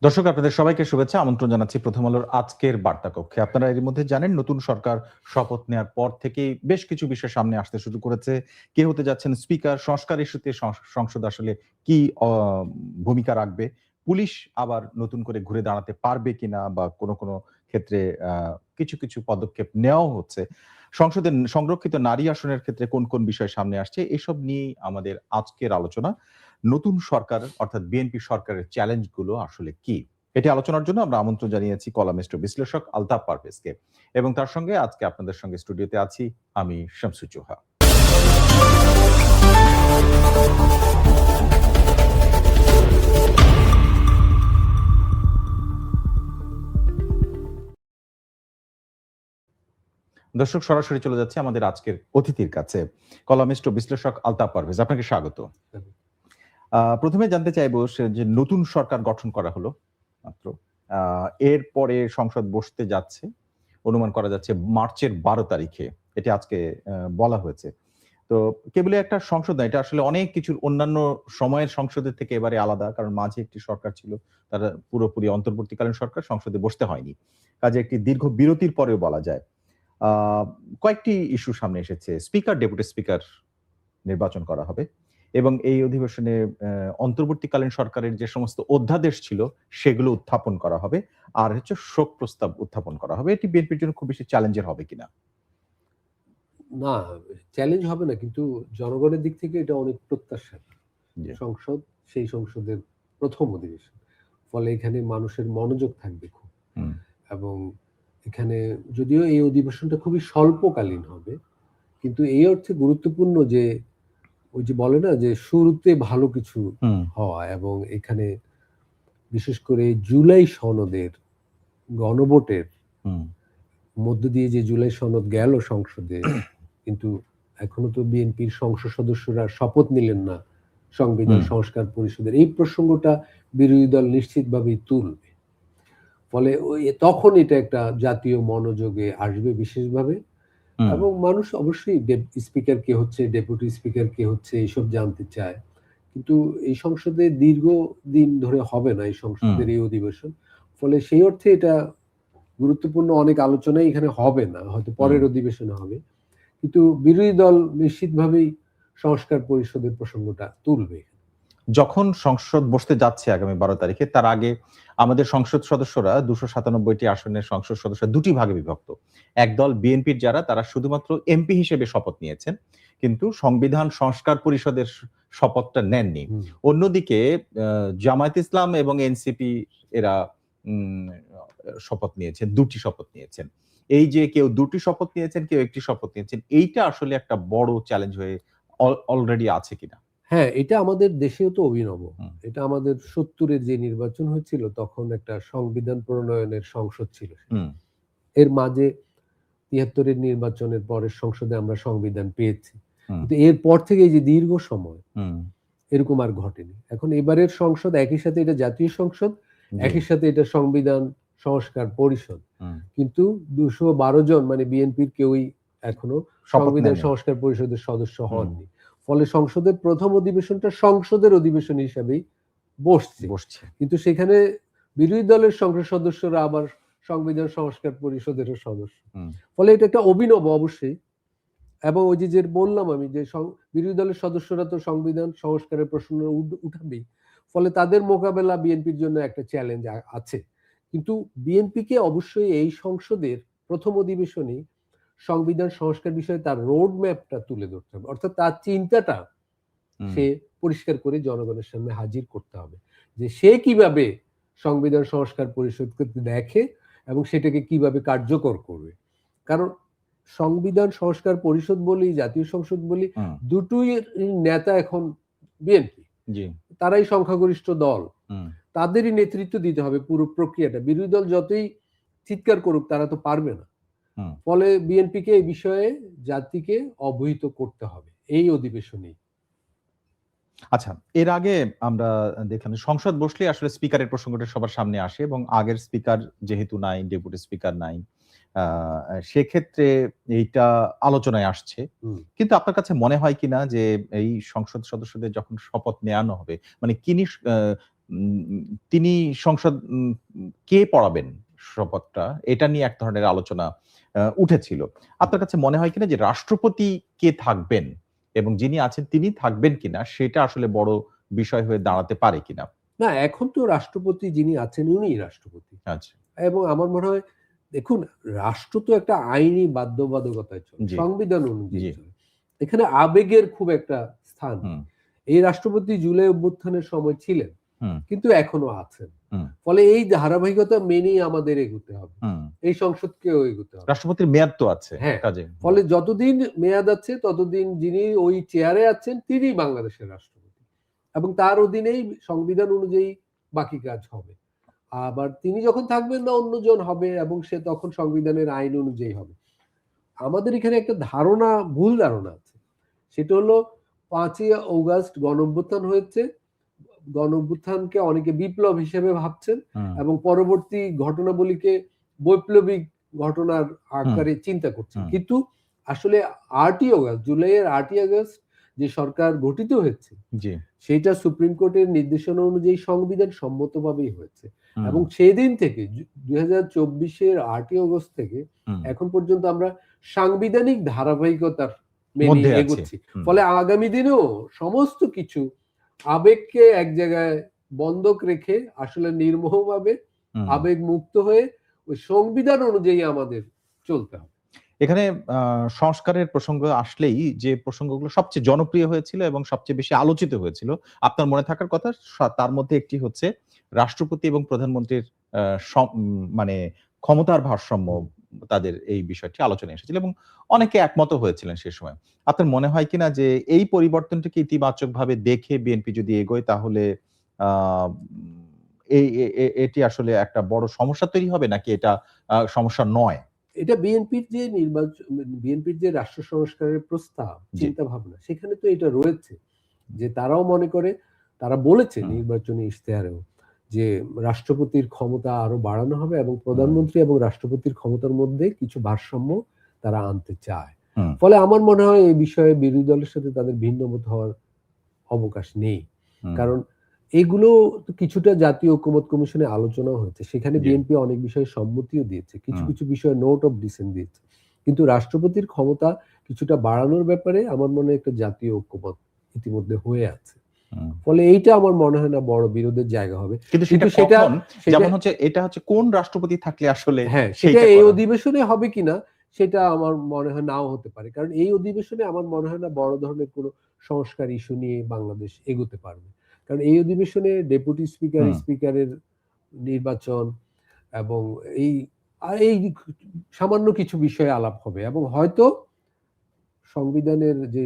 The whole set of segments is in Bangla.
দর্শক আপনাদের সবাইকে শুভেচ্ছা আমন্ত্রণ জানাচ্ছি প্রথম আলোর আজকের বার্তা কক্ষে। আপনারা এর মধ্যে জানেন নতুন সরকার শপথ নেওয়ার পর থেকেই বেশ কিছু বিষয় সামনে আসতে শুরু করেছে। কে হতে যাচ্ছেন স্পিকার, সংস্কার ইস্যুতে সংসদ আসলে কি ভূমিকা রাখবে, পুলিশ আবার নতুন করে ঘুরে দাঁড়াতে পারবে কিনা বা কোনো ক্ষেত্রে কিছু পদক্ষেপ নেওয়াও হচ্ছে। সংসদের সংরক্ষিত নারী আসনের ক্ষেত্রে কোন বিষয় সামনে আসছে এসব নিয়েই আমাদের আজকের আলোচনা। নতুন সরকার অর্থাৎ বিএনপি সরকারের চ্যালেঞ্জ গুলো আসলে কি? এটি আলোচনার জন্য আমরা আমন্ত্রণ জানিয়েছি কলামিস্ট ও বিশ্লেষক আলতাফ পারভেজকে এবং তার সঙ্গে আজকে আপনাদের সঙ্গে স্টুডিওতে আছি আমি শামসুজ্জোহা। দর্শক সরাসরি চলে যাচ্ছে আমাদের আজকের অতিথির কাছে। কলামিস্ট ও বিশ্লেষক আলতাফ পারভেজ, আপনাকে স্বাগত। প্রথমে জানতে চাইবো যে নতুন সরকার গঠন করা হলো মাত্র। এরপরে সংসদ বসতে যাচ্ছে। অনুমান করা যাচ্ছে মার্চের ১২ তারিখে। এটি আজকে বলা হয়েছে। তো কেবলই একটা সংসদ না, এটা আসলে অনেক কিছুর অন্যান্য সময়ের সংসদের থেকে এবারে আলাদা। কারণ মাঝে একটি সরকার ছিল। তারা পুরোপুরি অন্তর্বর্তীকালীন সরকার, সংসদে বসতে হয়নি। কাজে একটি দীর্ঘ বিরতির পরেও বলা যায়। আ কয়েকটি ইস্যু সামনে এসেছে। স্পিকার, ডেপুটি স্পিকার নির্বাচন করা হবে এবং এই অধিবেশনে অন্তর্বর্তীকালীন সরকারের যে সমস্ত অধ্যাদেশ ছিল সেগুলো উত্থাপন করা হবে। আর হচ্ছে শোক প্রস্তাব উত্থাপন করা হবে। এটি বিএনপির জন্য খুব বেশি চ্যালেঞ্জের হবে কিনা? না, চ্যালেঞ্জ হবে না, কিন্তু জনগণের দিক থেকে এটা অনেক প্রত্যাশা। জি। সংসদ, সেই সংসদের প্রথম অধিবেশন। ফলে এখানে মানুষের মনোযোগ থাকবে খুব। হুম। এবং এখানে যদিও এই অধিবেশনটা খুবই স্বল্পকালীন হবে, কিন্তু এই অর্থে গুরুত্বপূর্ণ যে ওই যে বলে না যে শুরুতে ভালো কিছু হওয়া, এবং এখানে বিশেষ করে জুলাই সনদের গণভোটের মধ্য দিয়ে যে জুলাই সনদ গেল সংসদে, কিন্তু এখনো তো বিএনপির সংসদ সদস্যরা শপথ নিলেন না সংবিধান সংস্কার পরিষদের। এই প্রসঙ্গটা বিরোধী দল নিশ্চিতভাবেই তুলবে। ফলে ওই তখন এটা একটা জাতীয় মনোযোগে আসবে বিশেষভাবে, এবং মানুষ অবশ্যই স্পিকার কে হচ্ছে, ডেপুটি স্পিকার কে হচ্ছে, এইসব জানতে চায়। কিন্তু এই সংসদে দীর্ঘদিন ধরে হবে না এই সংসদের এই অধিবেশন। ফলে সেই অর্থে এটা গুরুত্বপূর্ণ অনেক আলোচনাই এখানে হবে না, হয়তো পরের অধিবেশনে হবে। কিন্তু বিরোধী দল নিশ্চিতভাবেই সংস্কার পরিষদের প্রসঙ্গটা তুলবে। যখন সংসদ বসতে যাচ্ছে আগামী ১২ তারিখে, তার আগে আমাদের সংসদ সদস্যরা ২৯৭টি আসনের সংসদ সদস্য দুটি ভাগে বিভক্ত। একদল বিএনপির যারা তারা শুধুমাত্র এমপি হিসেবে শপথ নিয়েছেন, কিন্তু সংবিধান সংস্কার পরিষদের শপথটা নেননি। অন্যদিকে জামায়াত ইসলাম এবং এনসিপি এরা উম শপথ নিয়েছেন, দুটি শপথ নিয়েছেন। এই যে কেউ দুটি শপথ নিয়েছেন, কেউ একটি শপথ নিয়েছেন, এইটা আসলে একটা বড় চ্যালেঞ্জ হয়ে অলরেডি আছে কিনা? হ্যাঁ, এটা আমাদের দেশেও তো অভিনব। এটা আমাদের ৭০-এর যে নির্বাচন হয়েছিল, তখন একটা সংবিধান প্রণয়নের সংসদ ছিল। এর মাঝে ৭৩-এর নির্বাচনের পরের সংসদে আমরা সংবিধান পেয়েছি। কিন্তু এরপর থেকে এই যে দীর্ঘ সময় এরকম আর ঘটেনি। এখন এবারের সংসদ একই সাথে এটা জাতীয় সংসদ, একই সাথে এটা সংবিধান সংস্কার পরিষদ। কিন্তু ২১২ জন মানে বিএনপির কেউই এখনো সংবিধান সংস্কার পরিষদের সদস্য হননি। ফলে সংসদের প্রথম অধিবেশনটা সংসদের অধিবেশন হিসাবেই বসছে। কিন্তু সেখানে বিরোধী দলের সংসদ সদস্যরা আবার সংবিধান সংস্কার পরিষদেরও সদস্য। ফলে এটা একটা অভিনব অবশ্যই। এবং ওই যে বললাম আমি যে বিরোধী দলের সদস্যরা তো সংবিধান সংস্কারের প্রশ্ন উঠাবেই। ফলে তাদের মোকাবেলা বিএনপির জন্য একটা চ্যালেঞ্জ আছে। কিন্তু বিএনপিকে অবশ্যই এই সংসদের প্রথম অধিবেশনে সংবিধান সংস্কার বিষয়ে তার রোড ম্যাপটা তুলে ধরতে হবে, অর্থাৎ তার চিন্তাটা সে পরিষ্কার করে জনগণের সামনে হাজির করতে হবে, যে সে কিভাবে সংবিধান সংস্কার পরিষদকে দেখে এবং সেটাকে কিভাবে কার্যকর করবে। কারণ সংবিধান সংস্কার পরিষদ বলি, জাতীয় সংসদ বলি, দুটোই নেতা এখন বিএনপি, তারাই সংখ্যাগরিষ্ঠ দল, তাদেরই নেতৃত্ব দিতে হবে পুরো প্রক্রিয়াটা। বিরোধী দল যতই চিৎকার করুক তারা তো পারবে না। ফলে বিএনপিকে এই বিষয়ে জাতিকে অবহিত করতে হবে এই অধিবেশনে। আচ্ছা, এর আগে আমরা দেখলাম সংসদ বসলে আসলে স্পিকারের প্রসঙ্গটা সবার সামনে আসে এবং আগের স্পিকার যেহেতু নাই, ডেপুটি স্পিকার নাই, সেক্ষেত্রে এইটা আলোচনায় আসছে। কিন্তু আপনার কাছে মনে হয় কিনা যে এই সংসদ সদস্যদের যখন শপথ নেয়ানো হবে, মানে তিনি সংসদ কে পড়াবেন শপথটা, এটা নিয়ে এক ধরনের আলোচনা উঠেছিল। আপনার কাছে মনে হয় কিনা যে রাষ্ট্রপতি কে থাকবেন এবং যিনি আছেন তিনি থাকবেন কিনা সেটা আসলে বড় বিষয় হয়ে দাঁড়াতে পারে কিনা? না, এখন তো রাষ্ট্রপতি যিনি আছেন উনিই রাষ্ট্রপতি। আচ্ছা। এবং আমার মনে হয়, দেখুন, রাষ্ট্র তো একটা আইনি বাধ্যবাধকতায় চলে, জি। সংবিধান অনুযায়ী জি। চলে। এখানে আবেগের খুব একটা স্থান নেই। হুম, এই রাষ্ট্রপতি জুলাই অভ্যুত্থানের সময় ছিলেন, হুম, কিন্তু এখনো আছেন। হুম, ফলে এই ধারাবাহিকতা মেনেই আমাদের এগোতে হবে। হুম। এই সংসদকেও এগোতে হবে। রাষ্ট্রপতির মেয়াদ তো আছে হ্যাঁ, কাজে। ফলে যতদিন মেয়াদ আছে ততদিন যিনি ওই চেয়ারে আছেন তিনিই বাংলাদেশের রাষ্ট্রপতি। এবং তার অধীনেই সংবিধান অনুযায়ী বাকি কাজ হবে। আবার তিনি যখন থাকবেন না, অন্যজন হবে এবং সে তখন সংবিধানের আইন অনুযায়ী হবে। আমাদের এখানে একটা ধারণা, ভুল ধারণা আছে। সেটা হলো ৫ই অগাস্ট গণঅভ্যুত্থান হয়েছে। গণঅভ্যুত্থানকে অনেকে বিপ্লব হিসেবে ভাবছেন হুম, এবং পরবর্তী ঘটনাবলীকে বৈপ্লবিক ঘটনার হুম, আকারে চিন্তা করছেন। হুম। কিন্তু আসলে ৮ই অগাস্ট, জুলাইয়ের ৮ই আগস্ট যে সরকার গঠিত হয়েছে, জি। সেইটা সুপ্রিম কোর্টের নির্দেশনা অনুযায়ী সংবিধান সম্মতভাবেই হয়েছে। হুম, এবং সেদিন থেকে ২০২৪-এর ৮ই অগস্ট থেকে হুম। এখন পর্যন্ত আমরা সাংবিধানিক ধারাবাহিকতার মেনে মধ্যে আছে। এগোচ্ছি। হুম, ফলে আগামী দিনেও সমস্ত কিছু আবেগকে এক জায়গায় বন্ধক রেখে আসলে নির্মোহভাবে হুম। আবেগ মুক্ত হয়ে ওই সংবিধান অনুযায়ী আমাদের চলতে হবে। এখানে সংস্কারের প্রসঙ্গ আসলেই যে প্রসঙ্গগুলো সবচেয়ে জনপ্রিয় হয়েছিল এবং সবচেয়ে বেশি আলোচিত হয়েছিল, আপনার মনে থাকার কথা তার মধ্যে একটি হচ্ছে রাষ্ট্রপতি এবং প্রধানমন্ত্রীর আ মানে ক্ষমতার ভারসাম্য, হুম। তাদের এই বিষয়টি আলোচনায় এসেছিল এবং অনেকে একমতও হয়েছিলেন সে সময়। আপনার মনে হয় কিনা যে এই পরিবর্তনটিকে ইতিবাচকভাবে দেখে বিএনপি যদি এগোয় তাহলে আ এই এটি আসলে একটা বড় সমস্যা তৈরি হবে নাকি এটা সমস্যা নয়? এটা বিএনপির যে রাষ্ট্র সংস্কারের প্রস্তাব, জি। চিন্তা ভাবনা, সেখানে তো এটা রয়েছে। যে তারাও মনে করে, তারা বলেছে হুম, নির্বাচনী ইশতেহারেও যে রাষ্ট্রপতির ক্ষমতা আরো বাড়ানো হবে এবং হুম, প্রধানমন্ত্রী এবং রাষ্ট্রপতির ক্ষমতার মধ্যে কিছু ভারসাম্য তারা আনতে চায়। হুম, ফলে আমার মনে হয় এই বিষয়ে বিরোধী দলের সাথে তাদের ভিন্নমত হওয়ার অবকাশ নেই। হুম। কারণ এগুলো তো কিছুটা জাতীয় ঐকমত্য কমিশনে আলোচনাও হয়েছে। সেখানে জি। বিএনপি অনেক বিষয়ে সম্মতিও দিয়েছে। কিছু, হুম, কিছু বিষয়ে নোট অফ ডিসেন্ট দিয়েছে। কিন্তু রাষ্ট্রপতির ক্ষমতা কিছুটা বাড়ানোর ব্যাপারে আমার মনে হয় একটা জাতীয় ঐক্যমত ইতিমধ্যে হয়ে আছে। হুম। ফলে এইটা আমার মনে হয় না বড় বিরোধের জায়গা হবে। কিন্তু কিন্তু সেটা সেটা কখন? সেটা যেমন হচ্ছে এটা হচ্ছে কোন রাষ্ট্রপতি থাকলে আসলে হ্যাঁ, সেটা সেইটা এই করা অধিবেশনে হবে কিনা সেটা আমার মনে হয় নাও হতে পারে। কারণ এই অধিবেশনে আমার মনে হয় না বড় ধরনের কোনো সংস্কার ইস্যু নিয়ে বাংলাদেশ এগোতে পারবে। কারণ এই অধিবেশনে ডেপুটি স্পিকার, হুম, স্পিকারের নির্বাচন এবং এই এই সামান্য কিছু বিষয়ে আলাপ হবে এবং হয়তো সংবিধানের যে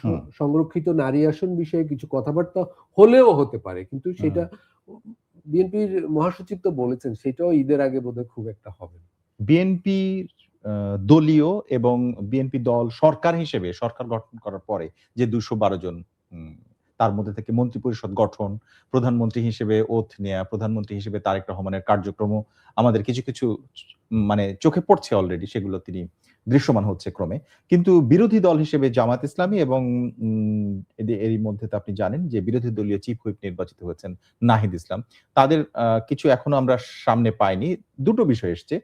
হুম, সংরক্ষিত নারী আসন বিষয়ে কিছু কথাবার্তা হলেও হতে পারে। কিন্তু হুম। সেটা বিএনপির মহাসচিব তো বলেছেন সেটাও ঈদের আগে বোধহয় খুব একটা হবে না। বিএনপির দলীয় এবং বিএনপি দল সরকার হিসেবে সরকার গঠন করার পরে যে ২১২ জন, উম তার মধ্যে থেকে মন্ত্রিপরিষদ গঠন, প্রধানমন্ত্রী হিসেবে ওথ নেয়া, প্রধানমন্ত্রী হিসেবে তারেক রহমানের কার্যক্রমও আমাদের কিছু, কিছু মানে চোখে পড়ছে অলরেডি, সেগুলো তিনি দৃশ্যমান হচ্ছে ক্রমে। কিন্তু বিরোধী দল হিসেবে জামায়াত ইসলামী এবং এরই মধ্যে তো আপনি জানেন যে বিরোধী দলীয় চিফ হুইপ নির্বাচিত হয়েছেন নাহিদ ইসলাম। তাদের কিছু এখনো আমরা সামনে পাইনি। ২ টো বিষয় এসছে।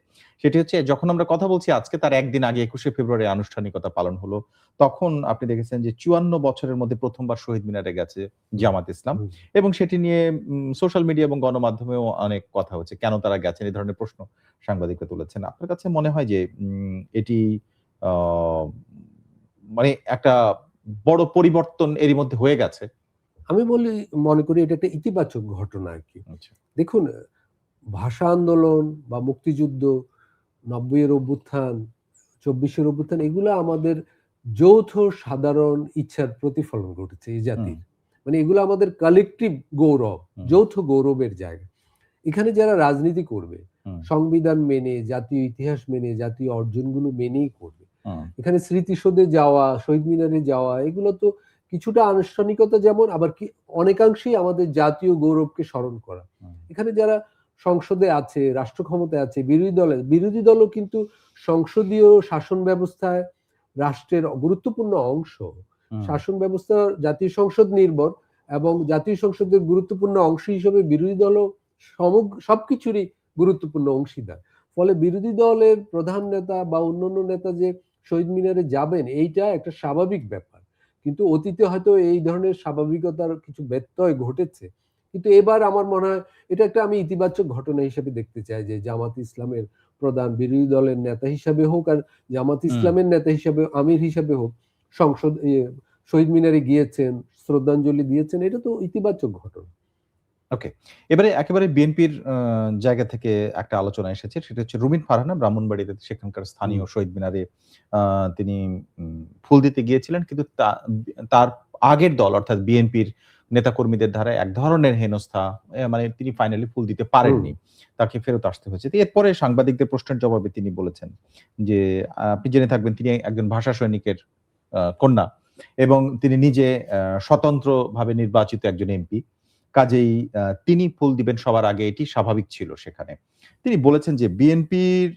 সেটি হচ্ছে যখন আমরা কথা বলছি আজকে তার একদিন আগে ২১শে ফেব্রুয়ারি আনুষ্ঠানিকতা পালন হলো। তখন আপনি দেখেছেন যে ৫৪ বছরের মধ্যে ১ম বার শহীদ মিনারে গেছে হুম, জামাত ইসলাম হুম। এবং সেটি নিয়ে সোশ্যাল মিডিয়া এবং গণমাধ্যমেও অনেক কথা হচ্ছে। কেন তারা গেছেন? এ ধরনের প্রশ্ন সাংবাদিকরা তুলেছেন। আপনার কাছে মনে হয় যে এটি আ মানে একটা বড় পরিবর্তন এরই মধ্যে হয়ে গেছে? আমি মনে করি এটা একটা ইতিবাচক ঘটনা আরকি। আচ্ছা। দেখুন, ভাষা আন্দোলন বা মুক্তিযুদ্ধ, ৯০ এর অভ্যুত্থান, ২৪ এর অভ্যুত্থান, এগুলো আমাদের যৌথ সাধারণ ইচ্ছার প্রতিফলন ঘটেছে এই হুম, জাতির। মানে এগুলো আমাদের কালেকটিভ গৌরব, হুম, যৌথ গৌরবের জায়গা। এখানে যারা রাজনীতি করবে, হুম, সংবিধান মেনে, জাতীয় ইতিহাস মেনে, জাতীয় অর্জনগুলো মেনেই করবে। হুম, এখানে স্মৃতিসৌধে যাওয়া, শহীদ মিনারে যাওয়া, এগুলো তো কিছুটা আনুষ্ঠানিকতা, যেমন আবার কি অনেকাংশেই আমাদের জাতীয় গৌরবকে স্মরণ করা। হুম, এখানে যারা সংসদে আছে, রাষ্ট্র ক্ষমতায় আছে, বিরোধী দলও কিন্তু সংসদীয় শাসন ব্যবস্থায় রাষ্ট্রের গুরুত্বপূর্ণ অংশ। হুম, শাসন ব্যবস্থা জাতীয় সংসদ নির্ভর এবং জাতীয় সংসদের গুরুত্বপূর্ণ অংশ হিসেবে বিরোধী দলও সবকিছুরই গুরুত্বপূর্ণ অংশীদার। ফলে বিরোধী দলের প্রধান নেতা বা অন্যান্য নেতা যে শহীদ মিনারে যাবেন এইটা একটা স্বাভাবিক ব্যাপার, কিন্তু অতীতে হয়তো এই ধরনের স্বাভাবিকতার কিছু ব্যত্যয় ঘটেছে। কিন্তু এবার আমার মনে হয় এটা একটা আমি ইতিবাচক ঘটনা হিসেবে দেখতে চাই যে জামাত ইসলামের প্রধান বিরোধী দলের নেতা হিসাবে হোক আর জামাত ইসলামের নেতা হিসাবে আমির হিসাবে হোক সংসদ শহীদ মিনারে গিয়েছেন, শ্রদ্ধাঞ্জলি দিয়েছেন, এটা তো ইতিবাচক ঘটনা। ওকে, এবারে একেবারে বিএনপির জায়গা থেকে একটা আলোচনা এসেছে, সেটা হচ্ছে রুমিন ফারহানা ব্রাহ্মণবাড়িতে সেখানকার স্থানীয় শহীদ মিনারে তিনি ফুল দিতে গিয়েছিলেন, কিন্তু তার আগের দল অর্থাৎ বিএনপির নেতাকর্মীদের দ্বারা এক ধরনের হেনস্থা, মানে তিনি ফাইনালি ফুল দিতে পারেননি, তাকে ফেরত আসতে হয়েছে। এরপরে সাংবাদিকদের প্রশ্নের জবাবে তিনি বলেছেন যে আপনি জেনে থাকবেন তিনি একজন ভাষা সৈনিকের কন্যা এবং তিনি নিজে স্বতন্ত্রভাবে নির্বাচিত একজন এমপি, কাজেই তিনি ফুল দিবেন সবার আগে, এটি স্বাভাবিক ছিল সেখানে। তিনি বলেছেন যে বিএনপির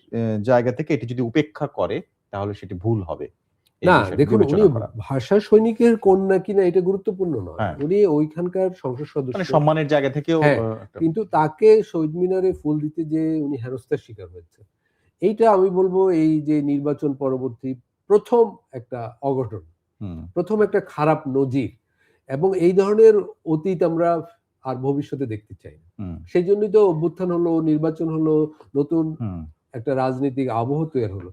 জায়গা থেকে এটি যদি উপেক্ষা করে তাহলে সেটি ভুল হবে। না দেখুন, উনি ভাষা সৈনিকের কন্যা কিনা এটা গুরুত্বপূর্ণ নয়, উনি ওইখানকার সংসদ সদস্য, মানে সম্মানের জায়গা থেকেও, কিন্তু তাকে শহীদ মিনারে ফুল দিতে যে উনি হেনস্থার শিকার হয়েছে, এইটা আমি বলবো এই যে নির্বাচন পরবর্তী প্রথম একটা অঘটন, প্রথম একটা খারাপ নজির, এবং এই ধরনের অতীত আমরা আর ভবিষ্যতে দেখতে চাই না। সেই জন্যই তো অভ্যুত্থান হলো, নির্বাচন হলো, নতুন একটা রাজনৈতিক আবহ তৈরি হলো।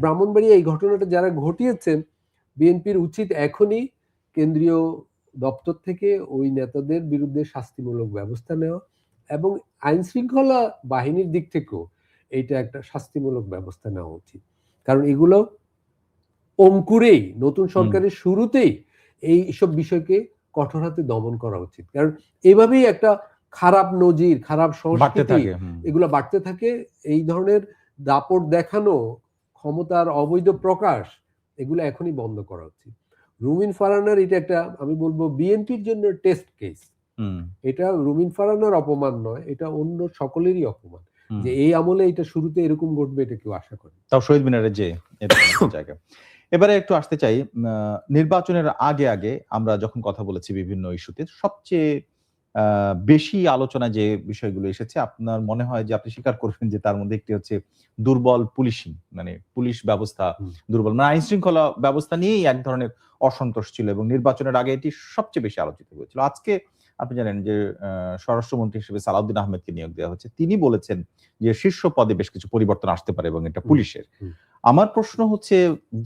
ব্রাহ্মণবাড়িয়া এই ঘটনাটা যারা ঘটিয়েছেন, বিএনপির উচিত এখনই কেন্দ্রীয় দপ্তর থেকে ওই নেতাদের বিরুদ্ধে শাস্তিমূলক ব্যবস্থা নেওয়া, এবং আইন শৃঙ্খলা বাহিনীর দিক থেকেও এইটা একটা শাস্তিমূলক ব্যবস্থা নেওয়া উচিত। কারণ এগুলো অঙ্কুরেই, নতুন সরকারের শুরুতেই এইসব বিষয়কে কঠোর হাতে দমন করা উচিত। কারণ এভাবেই একটা খারাপ নজির, খারাপ সংস্কৃতি এগুলো বাড়তে থাকে। এই ধরনের দাপট দেখানো, ক্ষমতার অবৈধ প্রকাশ, এগুলো এখনই বন্ধ করা উচিত। রুমিন ফারহানার এটা একটা আমি বলবো বিএনপির জন্য টেস্ট কেস। এটা রুমিন ফারহানার অপমান নয়, এটা অন্য সকলেরই অপমান যে এই আমলে এটা শুরুতে এরকম ঘটবে এটা কেউ আশা করে। তাও শহীদ মিনারে যে জায়গা। এবারে একটু আসতে চাই, নির্বাচনের আগে আগে আমরা যখন কথা বলেছি বিভিন্ন ইস্যুতে, সবচেয়ে বেশি আলোচনা যে বিষয়গুলো এসেছে, আপনার মনে হয় যে আপনি স্বীকার করবেন যে তার মধ্যে একটি হচ্ছে দুর্বল পুলিশিং, মানে পুলিশ ব্যবস্থা দুর্বল, মানে আইন শৃঙ্খলা ব্যবস্থা নিয়েই এক ধরনের অসন্তোষ ছিল এবং নির্বাচনের আগে এটি সবচেয়ে বেশি আলোচিত হয়েছিল। আজকে আপনি জানেন যে স্বরাষ্ট্রমন্ত্রী হিসেবে সালাউদ্দিন আহমেদকে নিয়োগ দেওয়া হচ্ছে, তিনি বলেছেন যে শীর্ষ পদে বেশ কিছু পরিবর্তন আসতে পারে এবং এটা পুলিশের। আমার প্রশ্ন হচ্ছে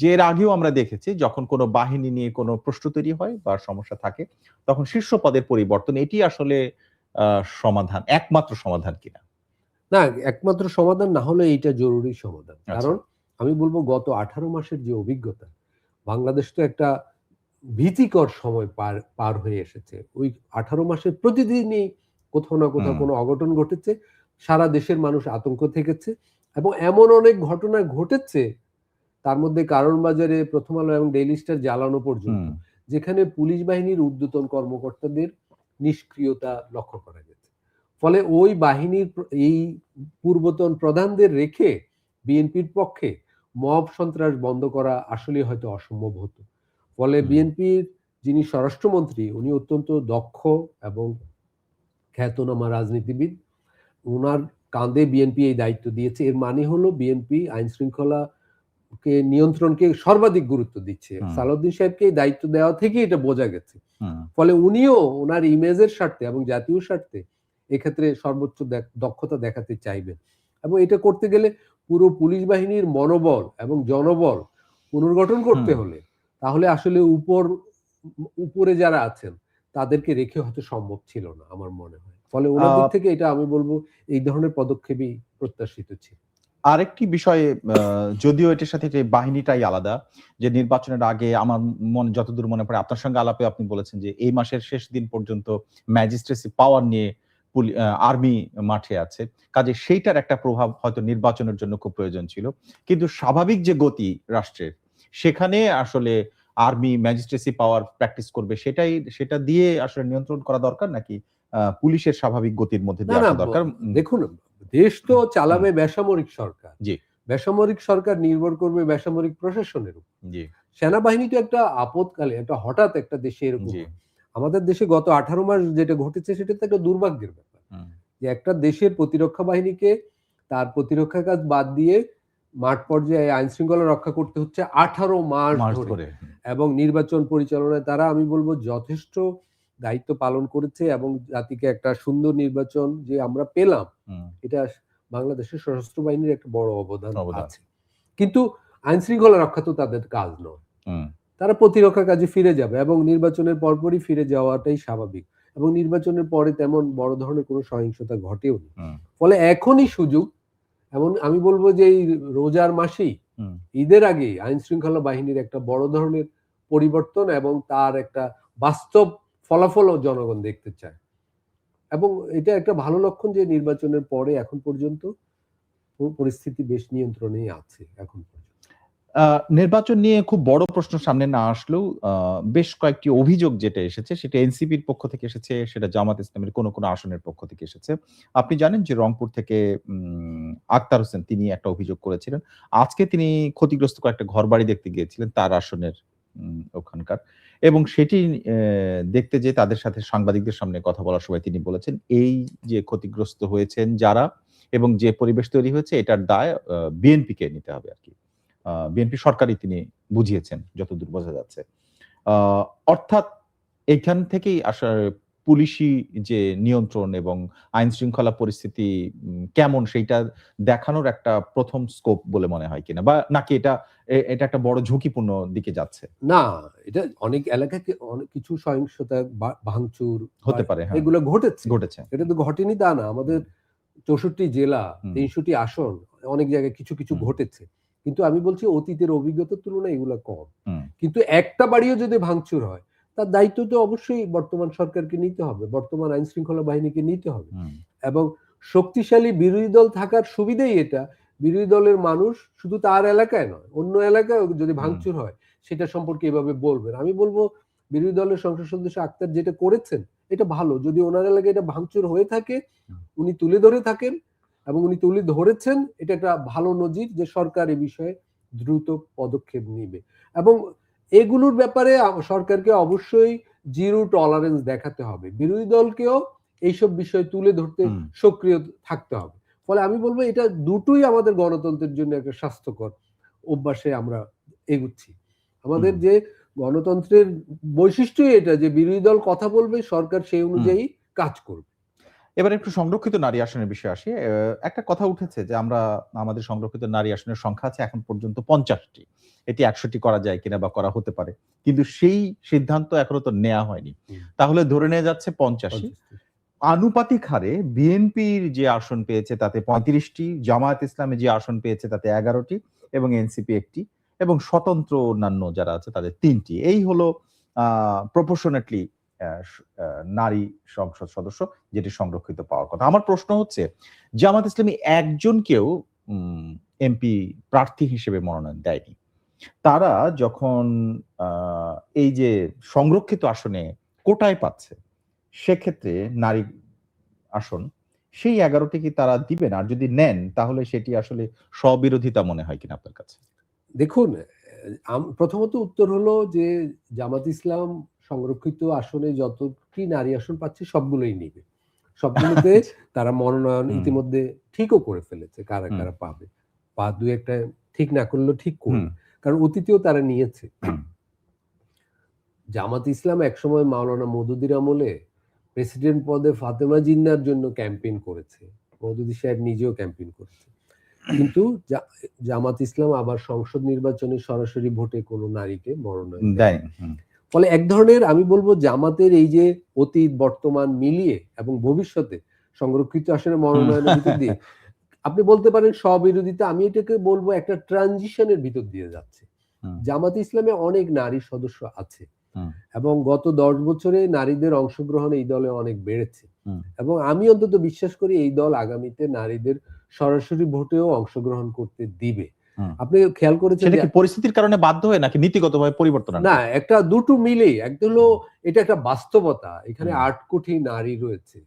যে এর আগেও আমরা দেখেছি যখন কোনো বাহিনী নিয়ে কোনো প্রশ্ন তৈরি হয় বা সমস্যা থাকে তখন শীর্ষ পদের পরিবর্তন, এটি আসলে সমাধান, একমাত্র সমাধান কিনা? না, একমাত্র সমাধান না হলে এইটা জরুরি সমাধান। কারণ আমি বলবো গত 18 মাসের যে অভিজ্ঞতা, বাংলাদেশ তো একটা ভীতিকর সময় পার হয়ে এসেছে। ওই 18 মাসের প্রতিদিনই কোথাও না কোথাও কোনো অঘটন ঘটেছে, সারা দেশের মানুষ আতঙ্ক থেকেছে, এবং এমন অনেক ঘটনা ঘটেছে, তার মধ্যে কারণ বাজারে, প্রথম আলো এবং ডেইলি স্টার জ্বালানো পর্যন্ত, যেখানে পুলিশ বাহিনীর ঊর্ধ্বতন কর্মকর্তাদের নিষ্ক্রিয়তা লক্ষ্য করা গেছে। ফলে ওই বাহিনীর এই পূর্বতন প্রধানদের রেখে বিএনপির পক্ষে মব সন্ত্রাস বন্ধ করা আসলে হয়তো অসম্ভব হতো। ফলে বিএনপির যিনি স্বরাষ্ট্রমন্ত্রী, উনি অত্যন্ত দক্ষ এবং খ্যাতনামা রাজনীতিবিদ, ওনার কাঁধে বিএনপি এই দায়িত্ব দিয়েছে। এর মানে হলো বিএনপি আইন শৃঙ্খলা নিয়ন্ত্রণকে সর্বাধিক গুরুত্ব দিচ্ছে। সালাউদ্দিন সাহেবকে এই দায়িত্ব দেওয়া থেকে এটা বোঝা গেছে। ফলে উনিও ওনার ইমেজের স্বার্থে এবং জাতীয় স্বার্থে এক্ষেত্রে সর্বোচ্চ দক্ষতা দেখাতে চাইবেন, এবং এটা করতে গেলে পুরো পুলিশ বাহিনীর মনোবল এবং জনবল পুনর্গঠন করতে হলে তাহলে আসলে উপরে যারা আছেন তাদেরকে রেখে হয়তো সম্ভব ছিল না আমার মনে হয়। ফলে ওনার দিক থেকে এটা আমি বলবো এই ধরনের পদক্ষেপই প্রত্যাশিত ছিল। আরেকটি বিষয়ে, যদিও এটার সাথে যে বাহিনীটাই আলাদা, যে নির্বাচনের আগে আমার যতদূর মনে পড়ে আপনার সঙ্গে আলাপে আপনি বলেছেন যে এই মাসের শেষ দিন পর্যন্ত ম্যাজিস্ট্রেসি পাওয়ার নিয়ে আর্মি মাঠে আছে, কাজে সেইটার একটা প্রভাব হয়তো নির্বাচনের জন্য খুব প্রয়োজন ছিল। কিন্তু স্বাভাবিক যে গতি রাষ্ট্রের, সেখানে আসলে আর্মি ম্যাজিস্ট্রেসি পাওয়ার প্র্যাকটিস করবে, সেটা দিয়ে আসলে নিয়ন্ত্রণ করা দরকার, নাকি পুলিশের স্বাভাবিক গতির মধ্যে দিয়ে আসা দরকার? দেখুন, দেশ তো চালাবে বেসামরিক সরকার, বেসামরিক সরকার নির্ভর করবে বেসামরিক প্রশাসনের উপর। সেনাবাহিনী তো একটা আপদকালে, একটা হঠাৎ একটা দেশে এরকম, আমাদের দেশে গত 18 মাস যেটা ঘটেছে সেটা তো একটা দুর্ভাগ্যের ব্যাপার, যে একটা দেশের প্রতিরক্ষা বাহিনীকে তার প্রতিরক্ষা কাজ বাদ দিয়ে মাঠ পর্যায়ে আইন শৃঙ্খলা রক্ষা করতে হচ্ছে 18 মাস ধরে, ধরে। এবং নির্বাচন পরিচালনায় তারা আমি বলবো যথেষ্ট দায়িত্ব পালন করেছে, এবং জাতিকে একটা সুন্দর নির্বাচন যে আমরা পেলাম, এটা বাংলাদেশের সশস্ত্র বাহিনীর একটা বড় অবদান আছে। কিন্তু আইন শৃঙ্খলা রক্ষা তো তাদের কাজ নয়, তারা প্রতিরক্ষা কাজে ফিরে যাবে, এবং নির্বাচনের পরপরই ফিরে যাওয়াটাই স্বাভাবিক, এবং নির্বাচনের পরে তেমন বড় ধরনের কোনো সহিংসতা ঘটেও নি। ফলে এখনই সুযোগ, এমন আমি বলবো যে এই রোজার মাসেই, ঈদের আগেই আইন শৃঙ্খলা বাহিনীর একটা বড় ধরনের পরিবর্তন এবং তার একটা বাস্তব ফলাফলও জনগণ দেখতে চায়, এবং এটা একটা ভালো লক্ষণ যে নির্বাচনের পরে এখন পর্যন্ত পরিস্থিতি বেশ নিয়ন্ত্রণেই আছে এখন পর্যন্ত। নির্বাচন নিয়ে খুব বড় প্রশ্ন সামনে না আসলেও বেশ কয়েকটি অভিযোগ যেটা এসেছে সেটা এনসিপির পক্ষ থেকে এসেছে, সেটা জামাত ইসলামের কোনো কোনো আসনের পক্ষ থেকে এসেছে। আপনি জানেন যে রংপুর থেকে আক্তার হোসেন তিনি একটা অভিযোগ করেছিলেন। আজকে তিনি ক্ষতিগ্রস্ত কয়েকটা ঘরবাড়ি দেখতে গিয়েছিলেন তার আসনের ওখানকার, এবং সেটি দেখতে যেয়ে তাদের সাথে সাংবাদিকদের সামনে কথা বলার সময় তিনি বলেছেন এই যে ক্ষতিগ্রস্ত হয়েছেন যারা এবং যে পরিবেশ তৈরি হয়েছে এটার দায় বিএনপিকে নিতে হবে আর কি। বিএনপি সরকারই তিনি বুঝিয়েছেন যতদূর বোঝা যাচ্ছে। অর্থাৎ এখান থেকেই আসা পুলিশি যে নিয়ন্ত্রণ এবং আইন শৃঙ্খলা পরিস্থিতি কেমন সেইটা দেখানোর একটা প্রথম স্কোপ বলে মনে হয় কিনা, বা নাকি এটা একটা বড় ঝুঁকিপূর্ণ দিকে যাচ্ছে? না, এটা অনেক এলাকায় অনেক কিছু সহিংসতা ভাঙচুর হতে পারে, হ্যাঁ, এগুলো ঘটেছে। এটা তো ঘটেনি তা না। আমাদের 64 জেলা, 63টি আসন, অনেক জায়গায় কিছু কিছু ঘটেছে। কিন্তু আমি বলছি অতীতের অভিজ্ঞতার তুলনায় এগুলো কম। কিন্তু একটা বাড়িও যদি ভাঙচুর হয় তার দায়িত্ব তো অবশ্যই বর্তমান সরকারকে নিতে হবে, বর্তমান আইন শৃঙ্খলা বাহিনীকে নিতে হবে, এবং শক্তিশালী বিরোধী দল থাকার সুবিধাই এটা, বিরোধী দলের মানুষ শুধু তার এলাকায় নয় অন্য এলাকায় যদি ভাঙচুর হয় সেটা সম্পর্কে এভাবে বলবেন। আমি বলবো বিরোধী দলের সংসদ সদস্য আক্তার যেটা করেছেন এটা ভালো, যদি ওনার এলাকায় এটা ভাঙচুর হয়ে থাকে উনি তুলে ধরে থাকেন এবং উনি তুলে ধরেছেন, এটা একটা ভালো নজির যে সরকার এই বিষয়ে দ্রুত পদক্ষেপ নিবে, এবং এগুলোর ব্যাপারে সরকারকে অবশ্যই জিরো টলারেন্স দেখাতে হবে, বিরোধী দলকেও এইসব বিষয় তুলে ধরতে সক্রিয় থাকতে হবে। ফলে আমি বলবো এটা দুটোই আমাদের গণতন্ত্রের জন্য একটা স্বাস্থ্যকর অভ্যাসে আমরা এগুচ্ছি। আমাদের যে গণতন্ত্রের বৈশিষ্ট্যই এটা যে বিরোধী দল কথা বলবে, সরকার সেই অনুযায়ী কাজ করবে। এবার একটু সংরক্ষিত নারী আসনের বিষয়ে আসি। একটা কথা উঠেছে যে আমাদের সংরক্ষিত নারী আসনের সংখ্যা আছে এখন পর্যন্ত 50টি। এটি 100টি করা যায় কিনা বা করা হতে পারে। কিন্তু সেই সিদ্ধান্ত এখনো তো নেওয়া হয়নি। তাহলে ধরে নেওয়া যাচ্ছে 50ই। আনুপাতিক হারে বিএনপির যে আসন পেয়েছে তাতে 35টি, জামায়াত ইসলামী যে আসন পেয়েছে তাতে 11টি এবং এনসিপি 1টি এবং স্বতন্ত্র অন্যান্য যারা আছে তাদের 3টি। এই হলো প্রপোর্শনেটলি নারী সংসদ সদস্য যেটি সংরক্ষিত পাওয়ার কথা। আমার প্রশ্ন হচ্ছে জামাত ইসলামী একজনকেও এমপি প্রার্থী হিসেবে মনোনয়ন দেয়নি। তারা যখন এই যে সংরক্ষিত আসনে কোটায় পাচ্ছে সেক্ষেত্রে নারী আসন সেই 11টি কি তারা দিবেন? আর যদি নেন তাহলে সেটি আসলে স্ববিরোধিতা মনে হয় কিনা আপনার কাছে? দেখুন, প্রথমত উত্তর হলো যে জামাত ইসলাম সংরক্ষিত আসনে যতটি নারী আসন পাচ্ছে সবগুলোই নিবে, সবগুলোতে তারা মনোনয়ন ইতিমধ্যে ঠিকও করে ফেলেছে কারা কারা পাবে, বা দু একটা ঠিক না করলেও ঠিক করবে, কারণ অতীতেও তারা নিয়েছে। জামাত ইসলাম একসময় মাওলানা মওদুদির আমলে প্রেসিডেন্ট পদে ফাতেমা জিন্নার জন্য ক্যাম্পেইন করেছে, মওদুদি সাহেব নিজেও ক্যাম্পেইন করেছে, কিন্তু জামাত ইসলাম আবার সংসদ নির্বাচনে সরাসরি ভোটে কোনো নারীকে মনোনয়ন দেয়। ফলে এক ধরনের আমি বলবো জামাতের এই যে অতীত বর্তমান মিলিয়ে এবং ভবিষ্যতে সংরক্ষিত আসনে মনোনয়নের ভিতর দিয়ে আপনি বলতে পারেন স্ববিরোধিতা, আমি এটাকে বলবো একটা ট্রানজিশনের ভিতর দিয়ে যাচ্ছে। জামাত ইসলামে অনেক নারী সদস্য আছে এবং গত 10 বছরে নারীদের অংশগ্রহণ এই দলে অনেক বেড়েছে, এবং আমি অন্তত বিশ্বাস করি এই দল আগামীতে নারীদের সরাসরি ভোটেও অংশগ্রহণ করতে দিবে। আপনি খেয়াল করেছেন সেটা কি পরিস্থিতির কারণে বাধ্য হয়ে নাকি নীতিগতভাবে পরিবর্তন আনবে? না, একটা দুটো মিলেই, একটা হলো এটা একটা বাস্তবতা, এখানে 8 কোটি নারী রয়েছে,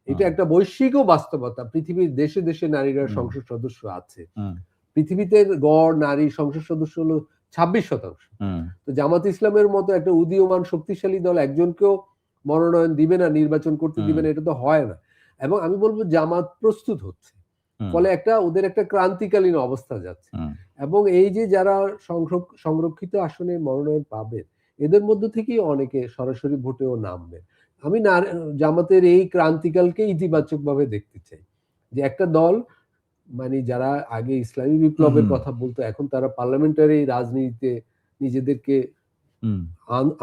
এটা একটা বৈশ্বিকও বাস্তবতা, পৃথিবীর দেশে দেশে নারীরা সংসদ সদস্য আছে, পৃথিবীতে গড় নারী সংসদ সদস্য হলো 26%। তো জামাত ইসলামের মতো একটা উদীয়মান শক্তিশালী দল একজনকেও মনোনয়ন দিবে না, নির্বাচন করতে দিবে না, এটা তো হয় না। এবং আমি বলবো জামাত প্রস্তুত হচ্ছে, ফলে ওদের একটা ক্রান্তিকালীন অবস্থা যাচ্ছে। এবং এই যে যারা সংরক্ষিত আসনে মনোনয়ন পাবে, এদের মধ্য থেকেই অনেকে সরাসরি ভোটেও নামবে। আমি জামাতের এই ক্রান্তিকালকে ইতিবাচক ভাবে দেখতে চাই, যে একটা দল মানে যারা আগে ইসলামী বিপ্লবের কথা বলতো, এখন তারা পার্লামেন্টারি রাজনীতিতে নিজেদেরকে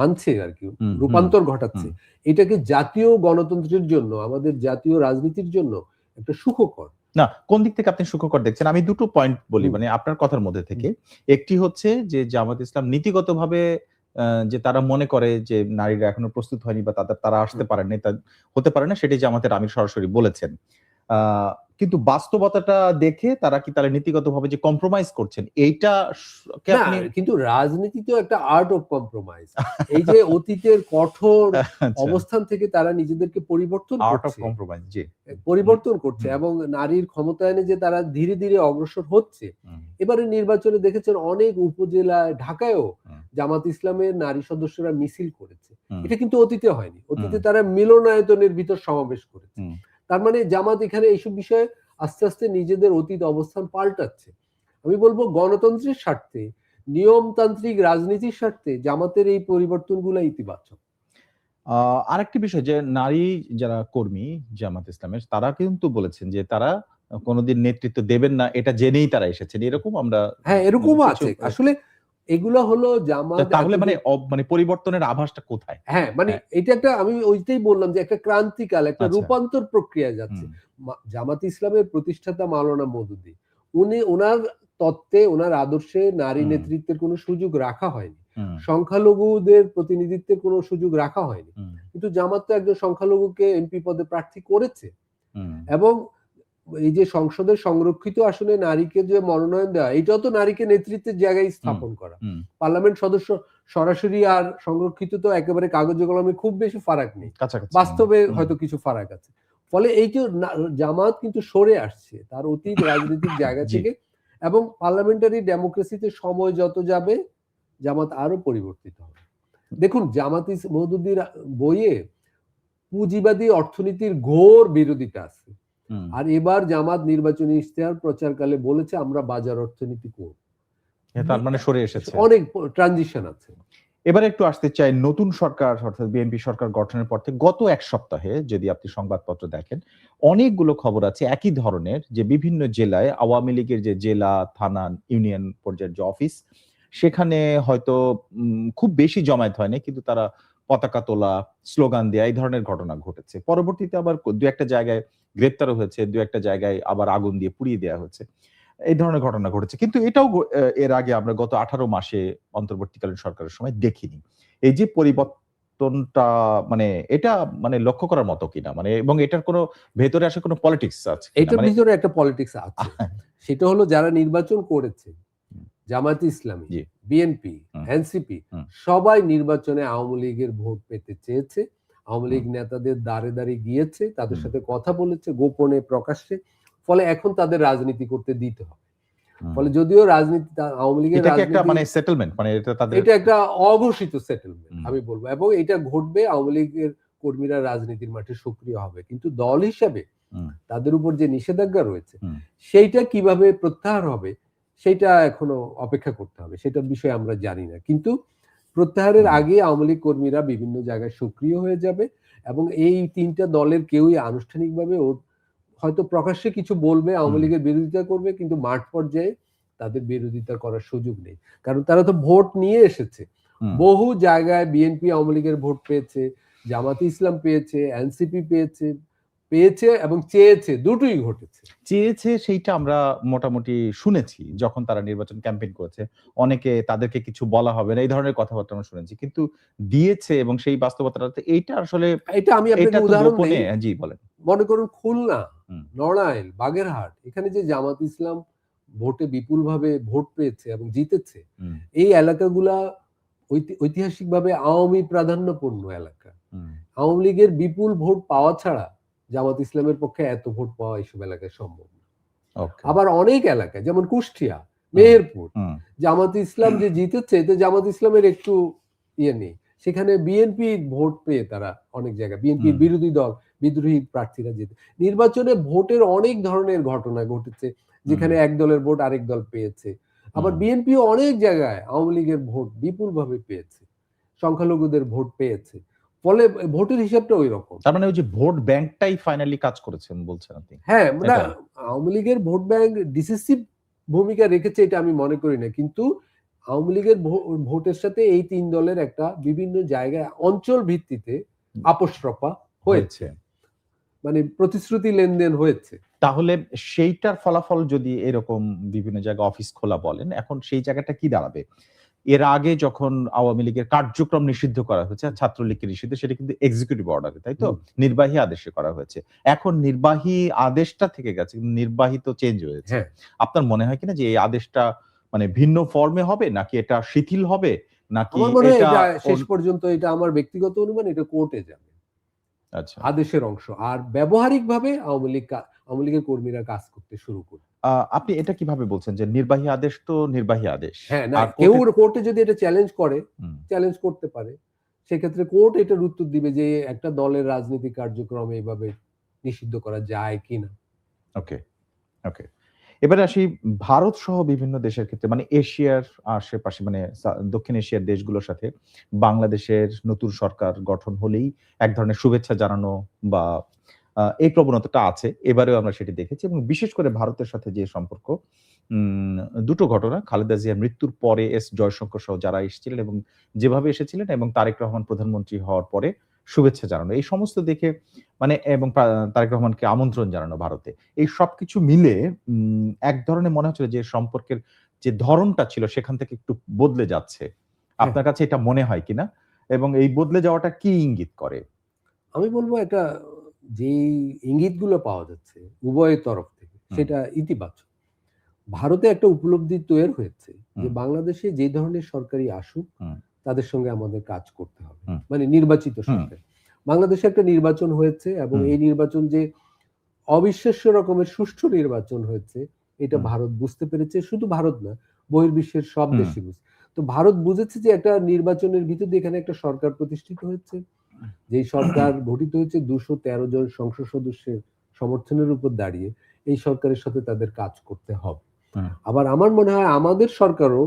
আনছে আর কি, রূপান্তর ঘটাচ্ছে। এটাকে জাতীয় গণতন্ত্রের জন্য, আমাদের জাতীয় রাজনীতির জন্য একটা সুখকর। না, কোন দিক থেকে আপনি সুখকর দেখছেন? আমি দুটো পয়েন্ট বলি মানে আপনার কথার মধ্যে থেকে। একটি হচ্ছে যে জামাত ইসলাম নীতিগতভাবে যে তারা মনে করে যে নারীরা এখনো প্রস্তুত হয়নি বা তারা আসতে পারেনি, তা হতে পারে না, সেটাই জামাতের আমির সরাসরি বলেছেন। কিন্তু বাস্তবতাটা দেখে তারা কি তাহলে নীতিগতভাবে যে কম্প্রোমাইজ করছেন, এইটা না, কিন্তু রাজনীতি তো একটা আর্ট অফ কম্প্রোমাইজ। এই যে অতীতের কঠোর অবস্থান থেকে তারা নিজেদেরকে পরিবর্তন করছে এবং নারীর ক্ষমতায়নে যে তারা ধীরে ধীরে অগ্রসর হচ্ছে। এবারে নির্বাচনে দেখেছেন অনেক উপজেলায়, ঢাকায়ও জামাত ইসলামের নারী সদস্যরা মিছিল করেছে। এটা কিন্তু অতীতে হয়নি। অতীতে তারা মিলনায়তনের ভিতর সমাবেশ করেছে। তার মানে জামাত এখানে এইসব বিষয়ে আস্তে আস্তে নিজেদের অতীত অবস্থান পাল্টাচ্ছে। আমি বলবো গণতন্ত্রের স্বার্থে, নিয়মতান্ত্রিক রাজনীতির স্বার্থে জামাতের এই পরিবর্তনগুলো ইতিবাচক। আরেকটি বিষয়, যে নারী যারা কর্মী জামাত ইসলামের, তারা কিন্তু বলেছেন যে তারা কোনোদিন নেতৃত্ব দেবেন না, এটা জেনেই তারা এসেছেন, এরকম আমরা এরকমও আছে। আসলে এগুলো হলো জামাত, তাহলে মানে পরিবর্তনের আভাসটা কোথায়? মানে এটা একটা, আমি ওইটাই বললাম যে একটা ক্রান্তিকাল, একটা রূপান্তর প্রক্রিয়া যাচ্ছে। জামাত ইসলামের প্রতিষ্ঠাতা মাওলানা মওদুদী, ওনার তত্ত্বে, ওনার আদর্শে নারী নেতৃত্বের কোনো সুযোগ রাখা হয়নি, সংখ্যালঘুদের প্রতিনিধিত্বের কোনো সুযোগ রাখা হয়নি। কিন্তু জামাত তো একজন সংখ্যালঘুকে এমপি পদে প্রার্থী করেছে। এবং এই যে সংসদের সংরক্ষিত আসনে নারীকে যে মনোনয়ন দেওয়া, এটাও তো নারীকে নেতৃত্বের জায়গায় স্থাপন করা। পার্লামেন্ট সদস্য সরাসরি আর সংরক্ষিত তো একেবারে কাগজে কলমে খুব বেশি ফারাক নেই, বাস্তবে হয়তো কিছু ফারাক আছে। ফলে এই যে জামাত কিন্তু সরে আসছে তার অতীত রাজনৈতিক জায়গা থেকে, এবং পার্লামেন্টারি ডেমোক্রেসিতে সময় যত যাবে জামাত আরো পরিবর্তিত হবে। দেখুন, জামাত মওদুদীর বইয়ে পুঁজিবাদী অর্থনীতির ঘোর বিরোধিতা আছে। আর এবার জামাত নির্বাচনী ইশতেহার প্রচারকালে বলেছে আমরা বাজার অর্থনীতি করব। তার মানে সরে এসেছে, অনেক ট্রানজিশন আছে। এবারে একটু আসতে চাই নতুন সরকার, অর্থাৎ বিএনপি সরকার গঠনের পর থেকে গত এক সপ্তাহে যদি আপনি সংবাদপত্র দেখেন, অনেকগুলো খবর আছে একই ধরনের, যে বিভিন্ন জেলায় আওয়ামী লীগের যে জেলা, থানা, ইউনিয়ন পর্যায়ের যে অফিস, সেখানে হয়তো খুব বেশি জমায়েত হয়নি, কিন্তু তারা পতাকা তোলা, স্লোগান দেয়া, এই ধরনের ঘটনা ঘটেছে। পরবর্তীতে আবার দু একটা জায়গায় গ্রেপ্তারও হয়েছে, দু একটা জায়গায় আবার আগুন দিয়ে পুড়িয়ে দেওয়া হয়েছে, এই ধরনের ঘটনা ঘটেছে। কিন্তু এটাও এর আগে আমরা গত 18 মাসে অন্তর্বর্তীকালীন সরকারের সময় দেখিনি। এই যে পরিবর্তনটা, মানে এটা মানে লক্ষ্য করার মতো কিনা, মানে এবং এটার কোনো ভেতরে আসলে কোনো পলিটিক্স আছে? এটার ভিতরে একটা পলিটিক্স আছে। সেটা হলো যারা নির্বাচন করেছে, জামায়াতে ইসলামী, বিএনপি, এনসিপি, সবাই নির্বাচনে আওয়ামী লীগের ভোট পেতে চেয়েছে। আওয়ামী লীগ নেতাদের দ্বারে দ্বারে গিয়েছে, তাদের সাথে কথা বলেছে গোপনে প্রকাশ্যে। ফলে এখন তাদের রাজনীতি করতে দিতে হবে। ফলে যদিও রাজনীতি, আওয়ামী লীগের এটা একটা অঘোষিত সেটেলমেন্ট আমি বলবো, এবং এটা ঘটবে, আওয়ামী লীগের কর্মীরা রাজনীতির মাঠে সক্রিয় হবে। কিন্তু দল হিসাবে তাদের উপর যে নিষেধাজ্ঞা রয়েছে, সেইটা কিভাবে প্রত্যাহার হবে সেটা এখনো অপেক্ষা করতে হবে, সেটার বিষয়ে আমরা জানি না। কিন্তু প্রত্যাহারের আগে আওয়ামী লীগ কর্মীরা বিভিন্ন জায়গায় সক্রিয় হয়ে যাবে, এবং এই তিনটা দলের কেউই আনুষ্ঠানিকভাবে হয়তো প্রকাশ্যে কিছু বলবে, আওয়ামী লীগের বিরোধিতা করবে, কিন্তু মাঠ পর্যায়ে তাদের বিরোধিতা করার সুযোগ নেই, কারণ তারা তো ভোট নিয়ে এসেছে। বহু জায়গায় বিএনপি আওয়ামী লীগের ভোট পেয়েছে, জামাতে ইসলাম পেয়েছে, এনসিপি পেয়েছে এবং চেয়েছে, দুটোই ঘটেছে। চেয়েছে সেইটা আমরা মোটামুটি শুনেছি, যখন তারা নির্বাচন ক্যাম্পেইন করেছে অনেকে তাদেরকে কিছু বলা হবে না, এই ধরনের কথাবার্তা আমরা শুনেছি। কিন্তু দিয়েছে, এবং সেই বাস্তবতাটা এইটা আসলে, এটা আমি আপনাকে উদাহরণ দেই। জি বলেন। মনে করুন খুলনা, নড়াইল, বাগেরহাট, এখানে যে জামাত ইসলাম ভোটে বিপুলভাবে ভোট পেয়েছে এবং জিতেছে, এই এলাকাগুলা ঐতিহাসিকভাবে আওয়ামী প্রাধান্যপূর্ণ এলাকা। আওয়ামী লীগের বিপুল ভোট পাওয়া ছাড়া জামাত ইসলামের পক্ষে এত ভোট পাওয়া এইসব এলাকায় সম্ভব না। আবার অনেক এলাকায়, যেমন কুষ্টিয়া, মেহেরপুর, জামাত ইসলাম যে জিতেছে, এতে জামাত ইসলামের একটু ইয়ে নেই। সেখানে বিএনপি ভোট পেয়ে তারা অনেক জায়গায় বিএনপির বিরোধী দল বিদ্রোহী প্রার্থীরা যেতে নির্বাচনে ভোটের অনেক ধরনের ঘটনা ঘটেছে, যেখানে এক দলের ভোট আরেক দল পেয়েছে। আবার বিএনপি অনেক জায়গায় আওয়ামী লীগের ভোট বিপুলভাবে পেয়েছে, সংখ্যালঘুদের ভোট পেয়েছে, ফলে ভোটের হিসাবটা ওই রকম। তার মানে ওই যে ভোট ব্যাংকটাই ফাইনালি কাজ করেছেন বলছেন আপনি? হ্যাঁ, মানে আওয়ামী লীগের ভোট ব্যাংক ডিসিসিভ ভূমিকা রেখেছে এটা আমি মনে করি না, কিন্তু আওয়ামী লীগের ভোটের সাথে এই তিন দলের একটা বিভিন্ন জায়গায় অঞ্চল ভিত্তিতে আপোষ-রফা হয়েছে, মানে প্রতিশ্রুতি লেনদেন হয়েছে। তাহলে সেইটার ফলাফল যদি এরকম বিভিন্ন জায়গায় অফিস খোলা বলেন, এখন সেই জায়গাটা কি দাঁড়াবে? এর আগে যখন আওয়ামী লীগের কার্যক্রম নিষিদ্ধ করা হয়েছে, ছাত্রলীগকে নিষিদ্ধ, সেটা কিন্তু এক্সিকিউটিভ অর্ডারে, তাই তো? নির্বাহী আদেশে করা হয়েছে। এখন নির্বাহী আদেশটা থেকে গেছে, নির্বাহী তো চেঞ্জ হয়েছে। আপনার মনে হয় কিনা যে এই আদেশটা মানে ভিন্ন ফর্মে হবে, নাকি এটা শিথিল হবে, নাকি আমার মনে হয় এটা শেষ পর্যন্ত, এটা আমার ব্যক্তিগত অনুমান, এটা কোর্টে যাবে। আচ্ছা, আদেশের অংশ। আর ব্যবহারিকভাবে আওয়ামী লীগের কর্মীরা কাজ করতে শুরু করবে। আপনি এটা কিভাবে বলছেন যে নির্বাহী আদেশ তো নির্বাহী আদেশ? হ্যাঁ, না, কেউ কোর্টে যদি এটা চ্যালেঞ্জ করে, চ্যালেঞ্জ করতে পারে, সেক্ষেত্রে কোর্ট এটার উত্তর দিবে যে একটা দলের রাজনৈতিক কার্যক্রম এইভাবে নিষিদ্ধ করা যায় কিনা। ওকে, ওকে। এবারে আসি ভারত সহ বিভিন্ন দেশের ক্ষেত্রে, মানে এশিয়ার আশেপাশে, মানে দক্ষিণ এশিয়ার দেশগুলোর সাথে বাংলাদেশের নতুন সরকার গঠন হলেই এক ধরনের শুভেচ্ছা জানানো বা এই প্রবণতাটা আছে। এবারেও আমরা সেটি দেখেছি, এবং বিশেষ করে ভারতের সাথে যে সম্পর্ক, দুটো ঘটনা, খালেদা জিয়ার মৃত্যুর পরে এস জয়শঙ্কর সহ যারা এসেছিলেন এবং যেভাবে এসেছিলেন, এবং তারেক রহমান প্রধানমন্ত্রী হওয়ার পরে শুভেচ্ছা জানানো, এই সমস্ত দেখে মানে, এবং তারেক রহমানকে আমন্ত্রণ জানানো ভারতে, এই সবকিছু মিলে এক ধরনের মনে হচ্ছিল যে সম্পর্কের যে ধরনটা ছিল সেখান থেকে একটু বদলে যাচ্ছে। আপনার কাছে এটা মনে হয় কিনা, এবং এই বদলে যাওয়াটা কি ইঙ্গিত করে? আমি বলবো এটা, যে ইঙ্গিতগুলো পাওয়া যাচ্ছে উভয় তরফ থেকে, সেটা ইতিবাচক। ভারতে একটা উপলব্ধি তৈরি হয়েছে যে বাংলাদেশে যে ধরনের সরকারি আসুক, তাদের সঙ্গে আমাদের কাজ করতে হবে, মানে নির্বাচিত সরকার। বাংলাদেশে একটা নির্বাচন হয়েছে, এবং এই নির্বাচন যে অবিশ্বাস্য রকমের সুষ্ঠু নির্বাচন হয়েছে, এটা ভারত বুঝতে পেরেছে। শুধু ভারত না, বহির্বিশ্বের সব দেশই বুঝছে। তো ভারত বুঝেছে যে একটা নির্বাচনের ভিতর দিয়ে এখানে একটা সরকার প্রতিষ্ঠিত হয়েছে, যেই সরকার গঠিত হয়েছে 213 জন সংসদ সদস্যের সমর্থনের উপর দাঁড়িয়ে, এই সরকারের সাথে তাদের কাজ করতে হবে। আবার আমার মনে হয় আমাদের সরকারও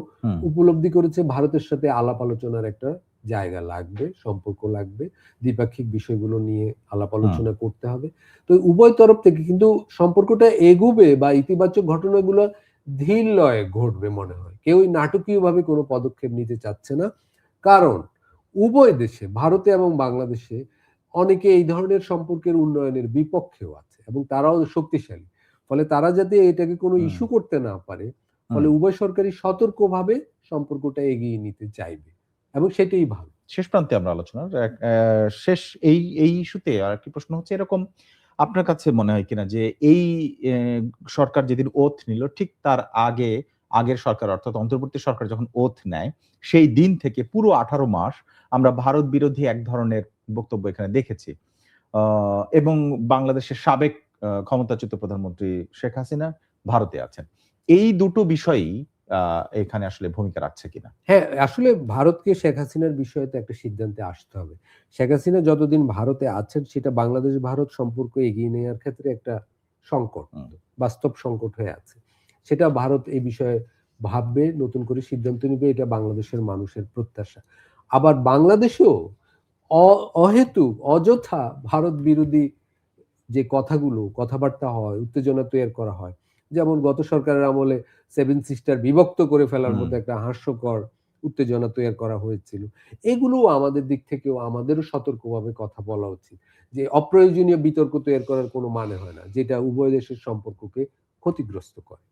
উপলব্ধি করেছে ভারতের সাথে আলাপ আলোচনার একটা জায়গা লাগবে, সম্পর্ক লাগবে, দ্বিপাক্ষিক বিষয়গুলো নিয়ে আলাপ আলোচনা করতে হবে। তো উভয় তরফ থেকে কিন্তু সম্পর্কটা এগোবে বা ইতিবাচক ঘটনাগুলো ধীর লয়ে ঘটবে মনে হয়। কেউই নাটকীয়ভাবে কোনো পদক্ষেপ নিতে চাচ্ছে না, কারণ উভয় দেশে, ভারতে এবং বাংলাদেশে, অনেকে এই ধরনের সম্পর্কের উন্নয়নের বিপক্ষেও আছে, এবং তারাও শক্তিশালী। ফলে তারা যাতে এটাকে কোনো ইস্যু করতে না পারে, ফলে উভয় সরকারই সতর্কভাবে সম্পর্কটা এগিয়ে নিতে চাইবে, এবং সেটাই ভালো। শেষ প্রান্তে আমরা আলোচনার শেষ এই ইস্যুতে আরেকটি প্রশ্ন হচ্ছে এরকম, আপনার কাছে মনে হয় কিনা যে এই সরকার যেদিন ওথ নিল, ঠিক তার আগের সরকার, অর্থাৎ অন্তর্বর্তী সরকার যখন ওথ নেয়, সেই দিন থেকে পুরো 18 মাস আমরা ভারত বিরোধী এক ধরনের বক্তব্য এখানে দেখেছি, এবং বাংলাদেশের সাবেক ক্ষমতাচ্যুত প্রধানমন্ত্রী শেখ হাসিনা ভারতে আছেন। এই দুটো বিষয়ই এখানে আসলে ভূমিকা রাখছে কিনা? হ্যাঁ, আসলে ভারতকে শেখ হাসিনার বিষয়ে তো একটা সিদ্ধান্তে আসতে হবে। শেখ হাসিনা যতদিন ভারতে আছেন, সেটা বাংলাদেশ ভারত সম্পর্ক এগিয়ে নেওয়ার ক্ষেত্রে একটা সংকট, বাস্তব সংকট হয়ে আছে। সেটা ভারত এই বিষয়ে ভাববে, নতুন করে সিদ্ধান্ত নিবে, এটা বাংলাদেশের মানুষের প্রত্যাশা। আবার বাংলাদেশেও অহেতুক অযথা ভারত বিরোধী যে কথাবার্তা হয়, উত্তেজনা তৈরি করা হয়, যেমন গত সরকারের আমলে 7 সিস্টার বিভক্ত করে ফেলার মধ্যে একটা হাস্যকর উত্তেজনা তৈরি করা হয়েছিল। এগুলো আমাদের দিক থেকেও আমাদেরও সতর্কভাবে কথা বলা উচিত, যে অপ্রয়োজনীয় বিতর্ক তৈরি করার কোনো মানে হয় না, যেটা উভয় দেশের সম্পর্ককে ক্ষতিগ্রস্ত করে।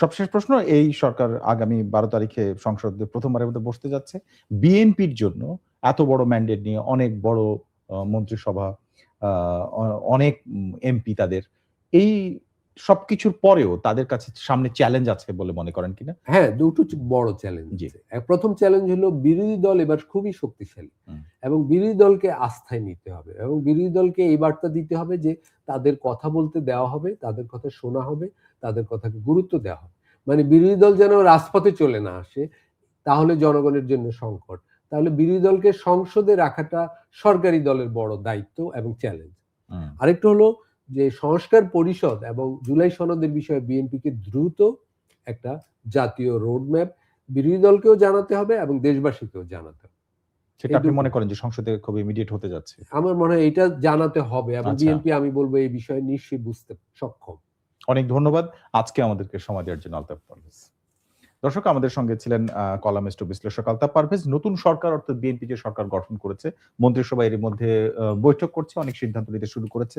সবশেষ প্রশ্ন, এই সরকার আগামী 12 তারিখে সংসদে প্রথমবারের মধ্যে বসতে যাচ্ছে। বিএনপির জন্য এত বড় ম্যান্ডেট নিয়ে অনেক বড় মন্ত্রিসভা, অনেক এমপি তাদের, এই সবকিছুর পরেও তাদের কাছে সামনে চ্যালেঞ্জ আছে বলে মনে করেন কিনা? হ্যাঁ, দুটো বড় চ্যালেঞ্জ আছে। প্রথম চ্যালেঞ্জ হলো বিরোধী দল এবার খুবই শক্তিশালী, এবং বিরোধী দলকে আস্থায় নিতে হবে, এবং বিরোধী দলকে এই বার্তা দিতে হবে যে তাদের কথা বলতে দেওয়া হবে, তাদের কথা শোনা হবে, তাদের কথাকে গুরুত্ব দেওয়া হবে। মানে বিরোধী দল যেন রাজপথে চলে না আসে, তাহলে জনগণের জন্য সংকট। তাহলে বিরোধী দলকে সংসদে রাখাটা সরকারি দলের বড় দায়িত্ব এবং চ্যালেঞ্জ। আরেকটা হলো যে সংস্কার পরিষদ এবং জুলাই সনদের বিষয়ে বিএনপিকে দ্রুত একটা জাতীয় রোডম্যাপ বিরোধী দলকেও জানাতে হবে এবং দেশবাসীকেও জানাতে হবে। সেটা আপনি মনে করেন যে সংসদে খুব ইমিডিয়েট হতে যাচ্ছে? আমার মনে হয় এটা জানাতে হবে এবং আচ্ছা। বিএনপি আমি বলবো এই বিষয়ে নিশ্চয়ই বুঝতে সক্ষম। অনেক ধন্যবাদ আজকে আমাদেরকে সময় দেওয়ার জন্য আলতাফ পারভেজ। দর্শক, আমাদের সঙ্গে ছিলেন কলামিস্ট ও বিশ্লেষক আলতাফ পারভেজ। নতুন সরকার অর্থাৎ বিএনপি যে সরকার গঠন করেছে, মন্ত্রিসভা এর মধ্যে বৈঠক করছে, অনেক সিদ্ধান্ত নিতে শুরু করেছে।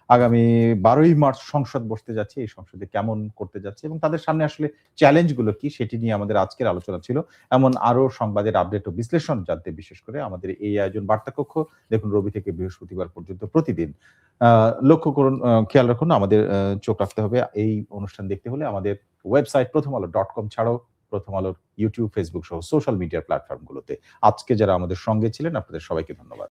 আগামী 12ই মার্চ সংসদ বসতে যাচ্ছে, এই সংসদে কেমন করতে যাচ্ছে এবং তাদের সামনে আসলে চ্যালেঞ্জ গুলো কি সেটি নিয়ে আমাদের আজকের আলোচনা ছিল। এমন আরো সংবাদের আপডেট ও বিশ্লেষণ জানতে বিশেষ করে আমাদের এই আয়োজন বার্তা কক্ষ দেখুন রবি থেকে বৃহস্পতিবার পর্যন্ত প্রতিদিন। লক্ষ্য করুন, খেয়াল রাখুন, আমাদের চোখ রাখতে হবে এই অনুষ্ঠান দেখতে হলে আমাদের ওয়েবসাইট prothomalo.com ছাড়াও প্রথম আলোর ইউটিউব, ফেসবুক সহ সোশ্যাল মিডিয়া প্ল্যাটফর্মগুলোতে। আজকে যারা আমাদের সঙ্গে ছিলেন আপনাদের সবাইকে ধন্যবাদ।